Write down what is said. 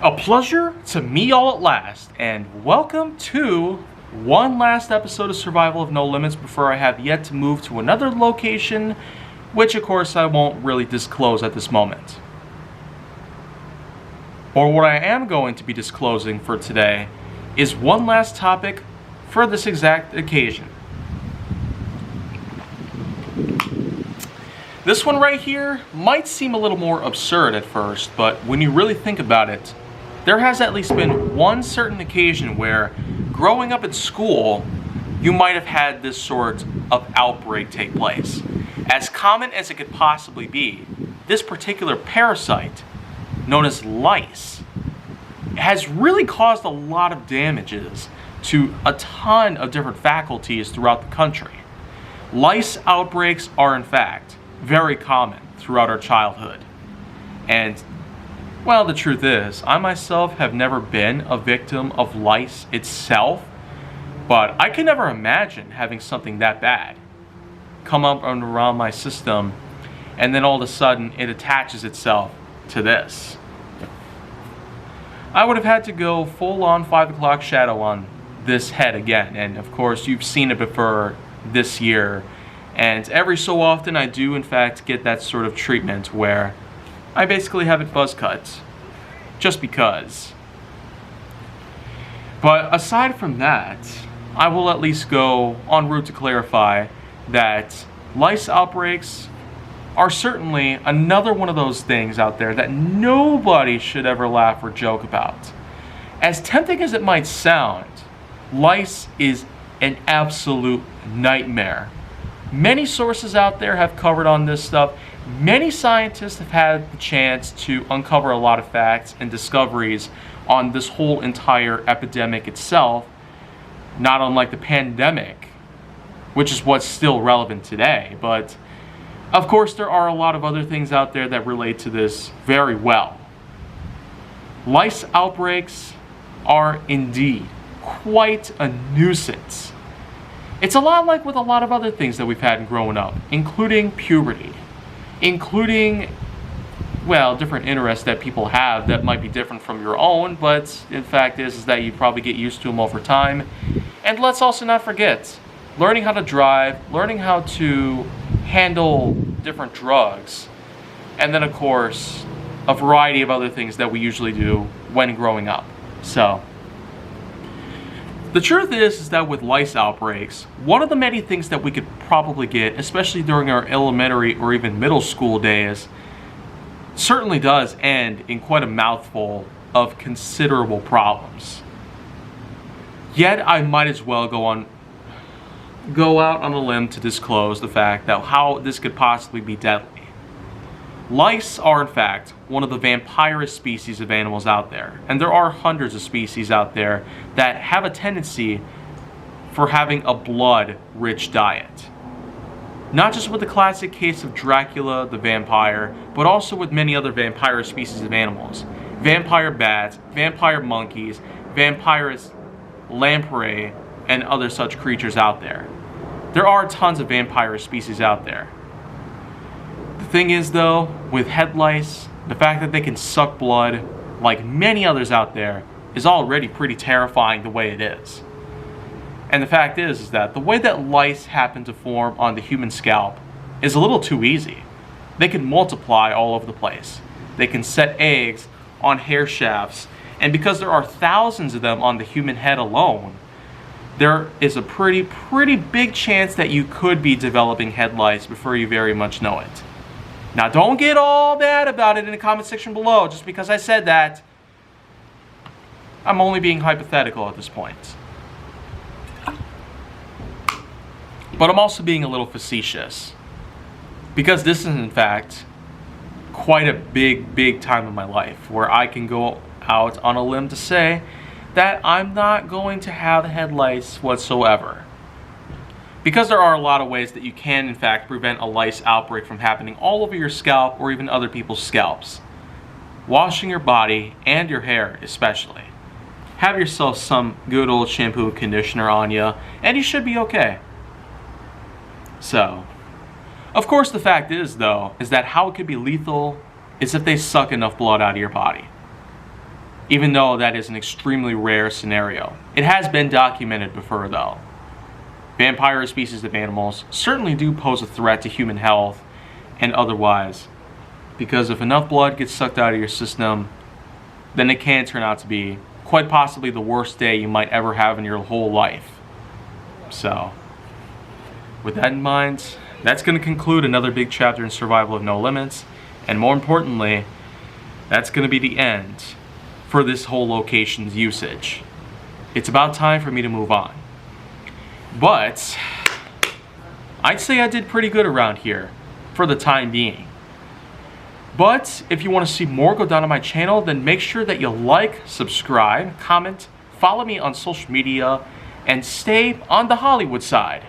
A pleasure to meet all at last, and welcome to one last episode of Survival of No Limits before I have yet to move to another location, which of course I won't really disclose at this moment. Or what I am going to be disclosing for today is one last topic for this exact occasion. This one right here might seem a little more absurd at first, but when you really think about it, there has at least been one certain occasion where, growing up at school, you might have had this sort of outbreak take place. As common as it could possibly be, this particular parasite, known as lice, has really caused a lot of damages to a ton of different faculties throughout the country. Lice outbreaks are, in fact, very common throughout our childhood. And, well, the truth is, I myself have never been a victim of lice itself, but I can never imagine having something that bad come up and around my system, and then all of a sudden it attaches itself to this. I would have had to go full-on 5 o'clock shadow on this head again, and of course you've seen it before this year. And every so often I do in fact get that sort of treatment where I basically have it buzz cut, just because. But aside from that, I will at least go en route to clarify that lice outbreaks are certainly another one of those things out there that nobody should ever laugh or joke about. As tempting as it might sound, lice is an absolute nightmare. Many sources out there have covered on this stuff. Many scientists have had the chance to uncover a lot of facts and discoveries on this whole entire epidemic itself, not unlike the pandemic, which is what's still relevant today. But of course, there are a lot of other things out there that relate to this very well. Lice outbreaks are indeed quite a nuisance. It's a lot like with a lot of other things that we've had growing up, including puberty, including, well, different interests that people have that might be different from your own, but in fact is that you probably get used to them over time. And let's also not forget, learning how to drive, learning how to handle different drugs, and then of course, a variety of other things that we usually do when growing up. So, the truth is that with lice outbreaks, one of the many things that we could probably get, especially during our elementary or even middle school days, certainly does end in quite a mouthful of considerable problems. Yet I might as well go out on a limb to disclose the fact that how this could possibly be deadly. Lice are in fact one of the vampirous species of animals out there, and there are hundreds of species out there that have a tendency for having a blood-rich diet. Not just with the classic case of Dracula the vampire, but also with many other vampirous species of animals. Vampire bats, vampire monkeys, vampirous lamprey, and other such creatures out there. There are tons of vampire species out there. The thing is though, with head lice, the fact that they can suck blood, like many others out there, is already pretty terrifying the way it is. And the fact is that the way that lice happen to form on the human scalp is a little too easy. They can multiply all over the place. They can set eggs on hair shafts, and because there are thousands of them on the human head alone, there is a pretty big chance that you could be developing head lice before you very much know it. Now don't get all bad about it in the comment section below just because I said that. I'm only being hypothetical at this point. But I'm also being a little facetious, because this is in fact quite a big time in my life where I can go out on a limb to say that I'm not going to have head lice whatsoever. Because there are a lot of ways that you can in fact prevent a lice outbreak from happening all over your scalp or even other people's scalps. Washing your body and your hair especially. Have yourself some good old shampoo and conditioner on you, and you should be okay. So, of course the fact is though, is that how it could be lethal is if they suck enough blood out of your body. even though that is an extremely rare scenario. It has been documented before, though. Vampire species of animals certainly do pose a threat to human health and otherwise, because if enough blood gets sucked out of your system, then it can turn out to be quite possibly the worst day you might ever have in your whole life. So, with that in mind, that's going to conclude another big chapter in Survival of No Limits, and more importantly, that's going to be the end for this whole location's usage. It's about time for me to move on. But I'd say I did pretty good around here for the time being. But if you want to see more go down on my channel, then make sure that you like, subscribe, comment, follow me on social media, and stay on the Hollywood side.